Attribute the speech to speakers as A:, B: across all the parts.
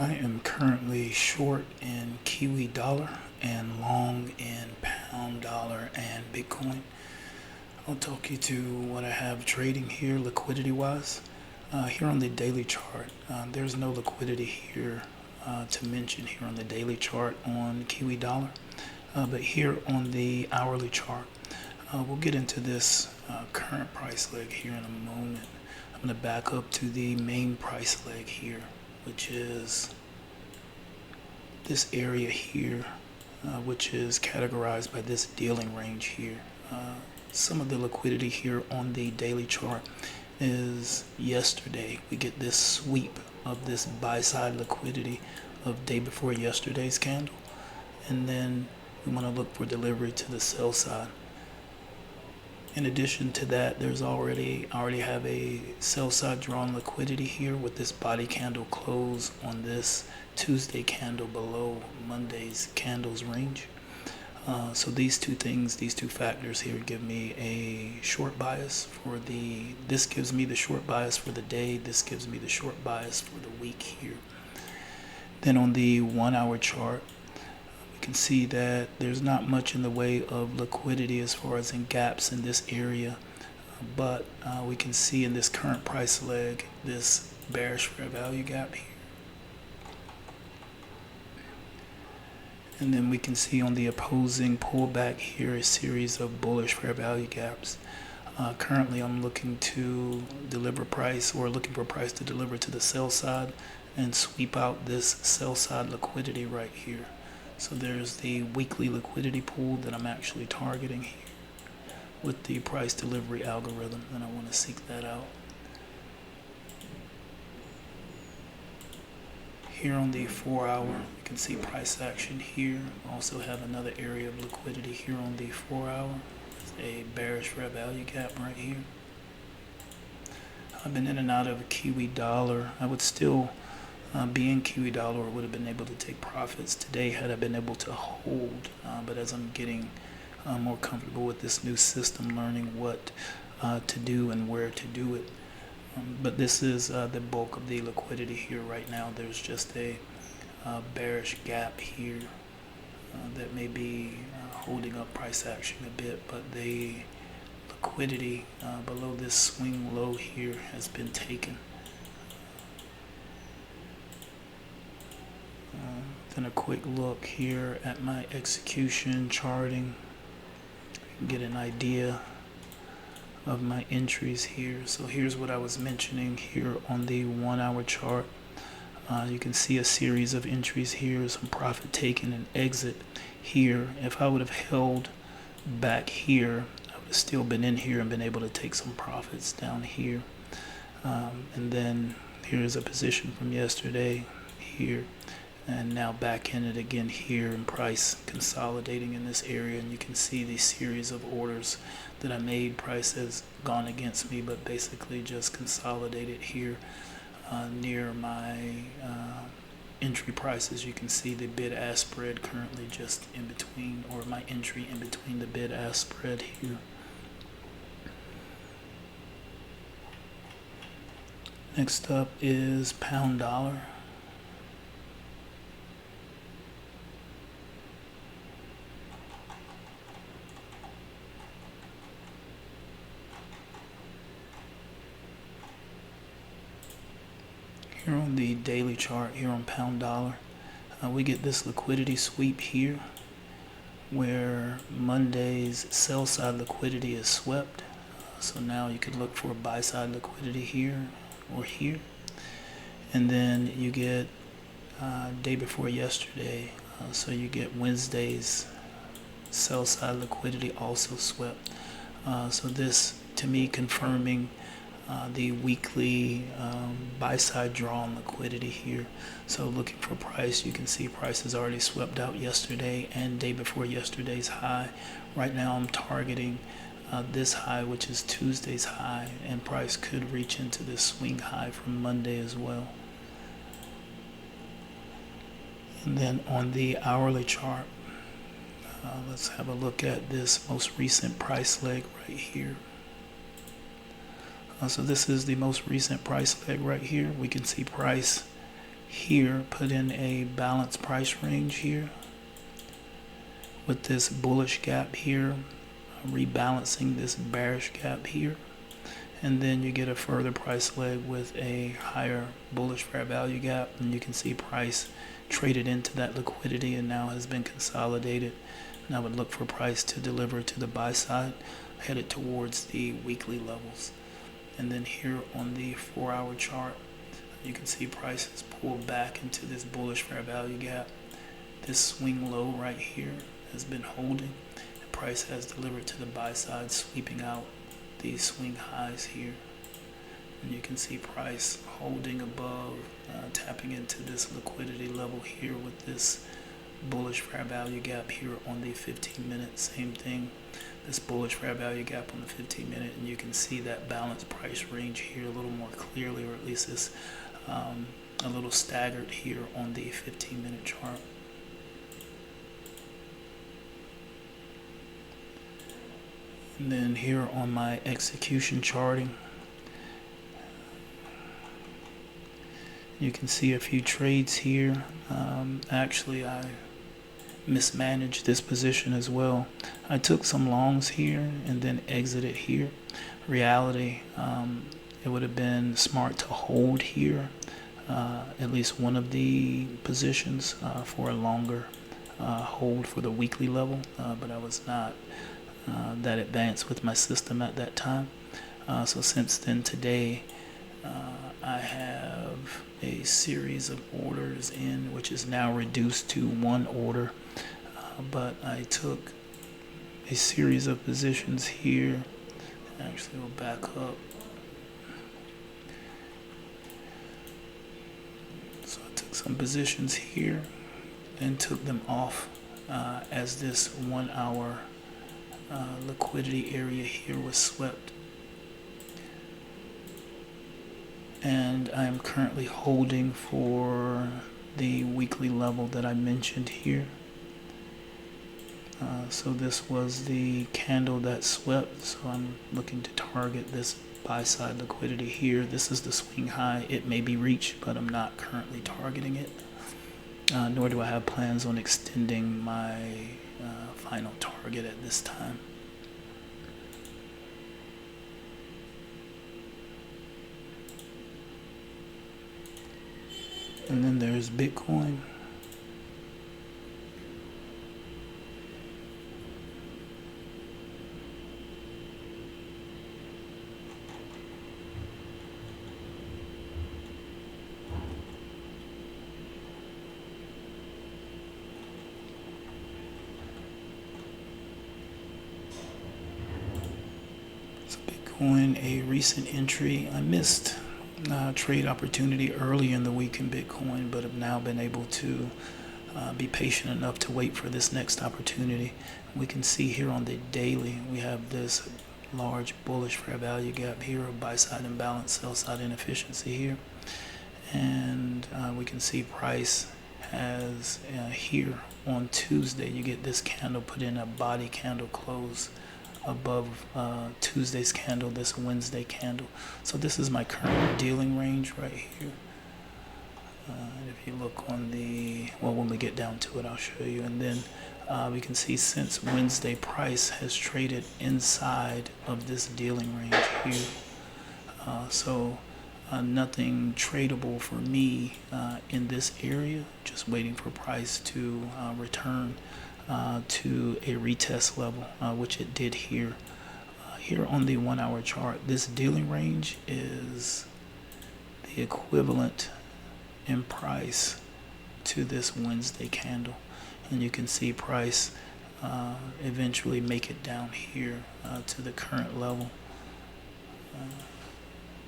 A: I am currently short in Kiwi dollar and long in pound dollar and Bitcoin. I'll talk you to what I have trading here liquidity wise. Here on the daily chart, there's no liquidity here to mention here on the daily chart on Kiwi dollar. But here on the hourly chart, we'll get into this current price leg here in a moment. I'm going to back up to the main price leg here, which is this area here, which is categorized by this dealing range here. Some of the liquidity here on the daily chart is yesterday. We get this sweep of this buy side liquidity of day before yesterday's candle, and then we want to look for delivery to the sell side. In addition to that, I already have a sell side drawn liquidity here with this body candle close on this Tuesday candle below Monday's candles range. So these two factors here give me a short bias this gives me the short bias for the day, this gives me the short bias for the week here. Then on the 1 hour chart, can see that there's not much in the way of liquidity as far as in gaps in this area, but we can see in this current price leg this bearish fair value gap here, and then we can see on the opposing pullback here a series of bullish fair value gaps. Currently I'm looking to deliver price, or looking for price to deliver to the sell side and sweep out this sell side liquidity right here. So there's the weekly liquidity pool that I'm actually targeting here with the price delivery algorithm, and I want to seek that out. Here on the 4 hour, you can see price action here. Also have another area of liquidity here on the 4 hour. It's a bearish fair value gap right here. I've been in and out of a Kiwi dollar. I would still being Kiwi dollar, would have been able to take profits today had I been able to hold, but as I'm getting more comfortable with this new system, learning what to do and where to do it. But this is the bulk of the liquidity here right now. There's just a bearish gap here that may be holding up price action a bit, but the liquidity below this swing low here has been taken. Then a quick look here at my execution charting, get an idea of my entries here. So here's what I was mentioning here on the 1 hour chart. You can see a series of entries here, some profit taken and exit here. If I would have held back here, I would have still been in here and been able to take some profits down here. And then here's a position from yesterday here, and now back in it again here, and price consolidating in this area, and you can see the series of orders that I made. Price has gone against me, but basically just consolidated here near my entry prices. You can see the bid-ask spread currently just in between, or my entry in between the bid-ask spread here. Next up is pound dollar. Here on the daily chart, here on pound dollar, we get this liquidity sweep here where Monday's sell side liquidity is swept. So now you could look for buy side liquidity here or here. And then you get day before yesterday, so you get Wednesday's sell side liquidity also swept. So this to me confirming the weekly buy side drawn liquidity here. So looking for price, you can see price has already swept out yesterday and day before yesterday's high. Right now I'm targeting this high, which is Tuesday's high, and price could reach into this swing high from Monday as well. And then on the hourly chart, let's have a look at this most recent price leg right here. So this is the most recent price leg right here. We can see price here put in a balanced price range here with this bullish gap here, rebalancing this bearish gap here, and then you get a further price leg with a higher bullish fair value gap, and you can see price traded into that liquidity and now has been consolidated. And I would look for price to deliver to the buy side, headed towards the weekly levels. And then here on the 4-hour chart, you can see price has pulled back into this bullish fair value gap. This swing low right here has been holding, and price has delivered to the buy side, sweeping out these swing highs here. And you can see price holding above, tapping into this liquidity level here with this bullish fair value gap here on the 15-minute. Same thing, this bullish fair value gap on the 15-minute, and you can see that balanced price range here a little more clearly, or at least it's a little staggered here on the 15-minute chart. And then here on my execution charting, you can see a few trades here. Actually, I mismanaged this position as well. I took some longs here and then exited here. Reality, it would have been smart to hold here, at least one of the positions for a longer hold for the weekly level, but I was not that advanced with my system at that time. So since then, today, I have a series of orders in, which is now reduced to one order, but I took a series of positions here. Actually, we'll back up. So I took some positions here and took them off as this 1 hour liquidity area here was swept. And I am currently holding for the weekly level that I mentioned here. So this was the candle that swept, so I'm looking to target this buy side liquidity here. This is the swing high. It may be reached, but I'm not currently targeting it, nor do I have plans on extending my final target at this time. And then there's Bitcoin. So Bitcoin, a recent entry. I missed trade opportunity early in the week in Bitcoin, but have now been able to be patient enough to wait for this next opportunity. We can see here on the daily, we have this large bullish fair value gap here, a buy side imbalance, sell side inefficiency here, and we can see price has here on Tuesday, you get this candle put in a body candle close above Tuesday's candle, this Wednesday candle. So this is my current dealing range right here. And if you look on the, well, when we get down to it, I'll show you. And then we can see since Wednesday, price has traded inside of this dealing range here. So nothing tradable for me in this area, just waiting for price to return to a retest level, which it did here. Here on the 1 hour chart, this dealing range is the equivalent in price to this Wednesday candle, and you can see price eventually make it down here to the current level.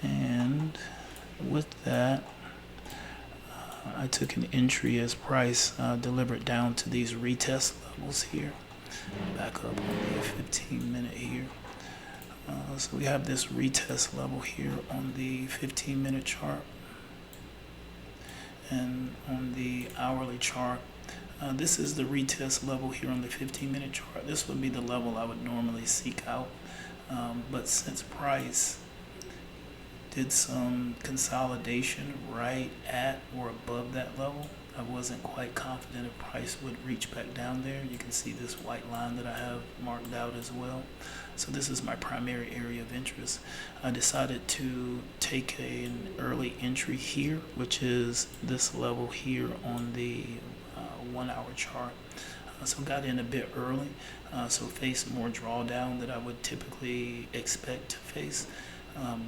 A: And with that, I took an entry as price delivered down to these retest levels here. Back up on the 15-minute here. So we have this retest level here on the 15-minute chart. And on the hourly chart, this is the retest level here on the 15-minute chart. This would be the level I would normally seek out. But since price did some consolidation right at or above that level. I wasn't quite confident if price would reach back down there. You can see this white line that I have marked out as well. So this is my primary area of interest. I decided to take an early entry here, which is this level here on the 1 hour chart. So got in a bit early, so faced more drawdown that I would typically expect to face.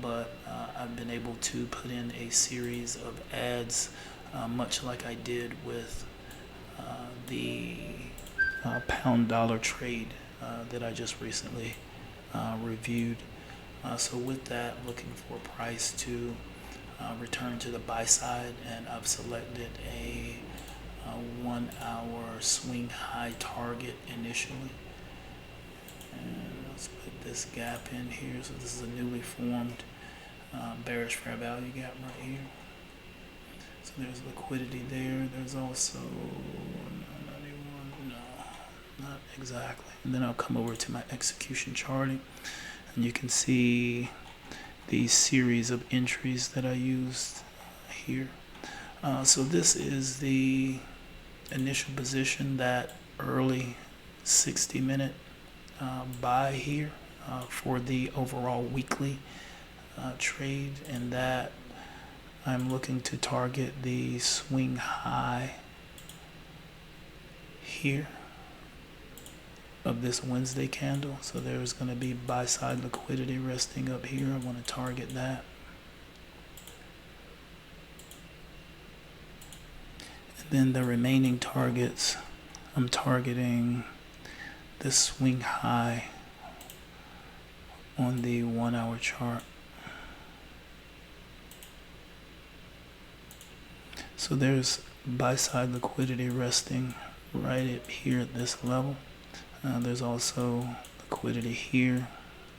A: But I've been able to put in a series of ads, much like I did with the pound dollar trade that I just recently reviewed. So with that, looking for price to return to the buy side, and I've selected a 1 hour swing high target initially. And let's put this gap in here. So this is a newly formed bearish fair value gap right here. So there's liquidity there. There's also not exactly. And then I'll come over to my execution charting, and you can see the series of entries that I used here. So this is the initial position, that early 60-minute buy here for the overall weekly trade, and that I'm looking to target the swing high here of this Wednesday candle. So there's going to be buy side liquidity resting up here. I want to target that. And then the remaining targets, I'm targeting this swing high on the 1 hour chart. So there's buy side liquidity resting right up here at this level. There's also liquidity here,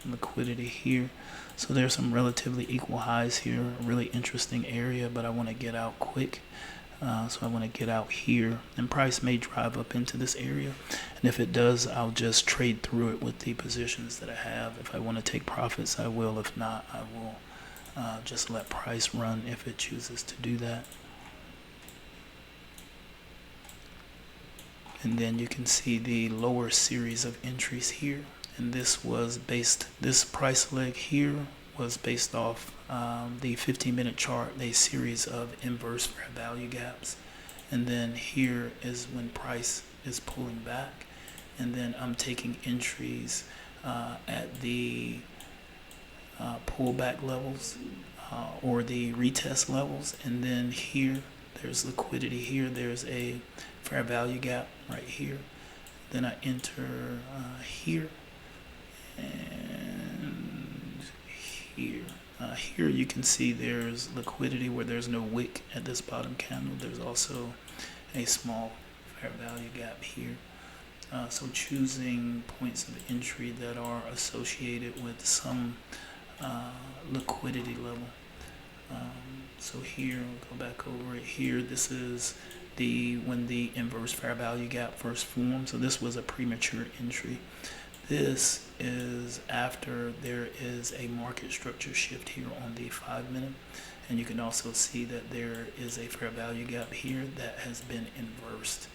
A: liquidity here. So there's some relatively equal highs here, a really interesting area, but I want to get out quick. So I want to get out here, and price may drive up into this area. And if it does, I'll just trade through it with the positions that I have. If I want to take profits, I will. If not, I will just let price run if it chooses to do that. And then you can see the lower series of entries here. And this price leg here was based off the 15-minute chart, a series of inverse fair value gaps. And then here is when price is pulling back. And then I'm taking entries at the pullback levels or the retest levels. And then here, there's liquidity here. There's a fair value gap right here. Then I enter here and here. Here you can see there's liquidity where there's no wick at this bottom candle. There's also a small fair value gap here. So choosing points of entry that are associated with some liquidity level. So here, we'll go back over it here. This is when the inverse fair value gap first formed. So this was a premature entry. This is after there is a market structure shift here on the 5-minute. And you can also see that there is a fair value gap here that has been inversed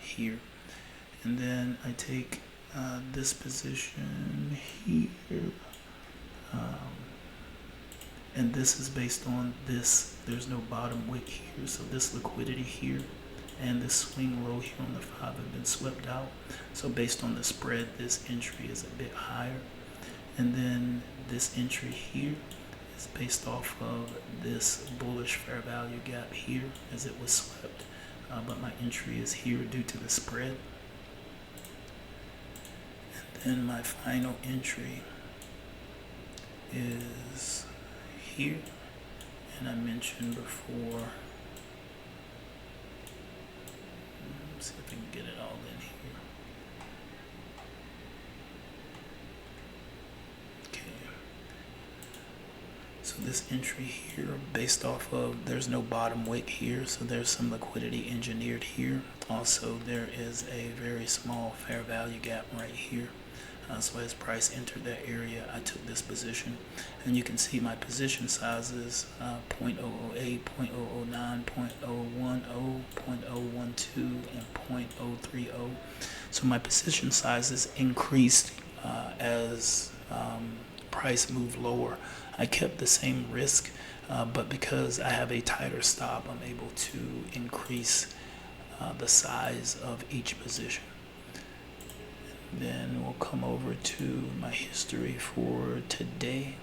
A: here. And then I take this position here. And this is based on this. There's no bottom wick here. So this liquidity here and this swing low here on the 5 have been swept out. So based on the spread, this entry is a bit higher. And then this entry here is based off of this bullish fair value gap here as it was swept. But my entry is here due to the spread. And then my final entry is here. And I mentioned before, let's see if we can get it all in here. Okay. So this entry here, based off of, there's no bottom wick here, so there's some liquidity engineered here. Also, there is a very small fair value gap right here. So as price entered that area, I took this position, and you can see my position sizes: 0.008, 0.009, 0.010, 0.012, and 0.030. So my position sizes increased as price moved lower. I kept the same risk, but because I have a tighter stop, I'm able to increase the size of each position. Then we'll come over to my history for today.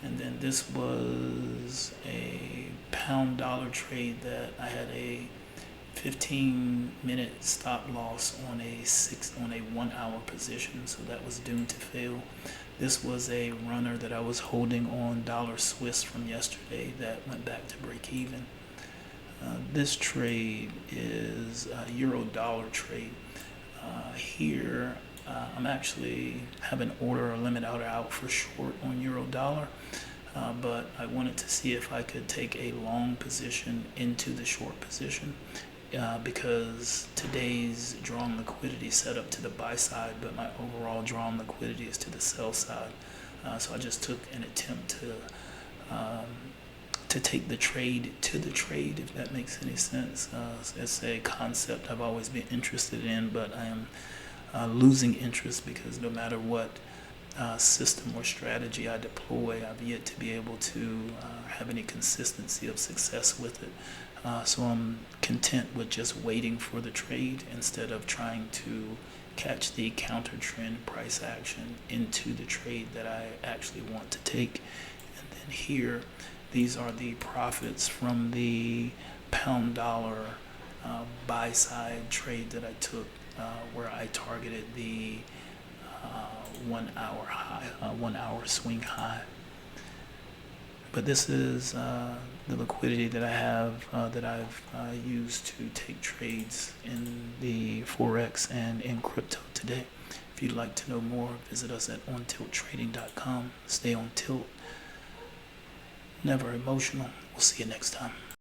A: And then this was a pound dollar trade that I had a 15-minute stop loss on a 1 hour position, so that was doomed to fail. This was a runner that I was holding on dollar Swiss from yesterday that went back to break even. This trade is a euro dollar trade. Here I'm actually have an order or limit order out for short on euro dollar, but I wanted to see if I could take a long position into the short position, because today's drawn liquidity set up to the buy side, but my overall drawn liquidity is to the sell side. So I just took an attempt to take the trade to the trade, if that makes any sense. It's a concept I've always been interested in, but I am losing interest because no matter what system or strategy I deploy, I've yet to be able to have any consistency of success with it. So I'm content with just waiting for the trade instead of trying to catch the counter trend price action into the trade that I actually want to take. And then here, these are the profits from the pound dollar buy side trade that I took, where I targeted the 1 hour high, 1 hour swing high. But this is the liquidity that I have, that I've used to take trades in the Forex and in crypto today. If you'd like to know more, visit us at ontilttrading.com. Stay on tilt, never emotional. We'll see you next time.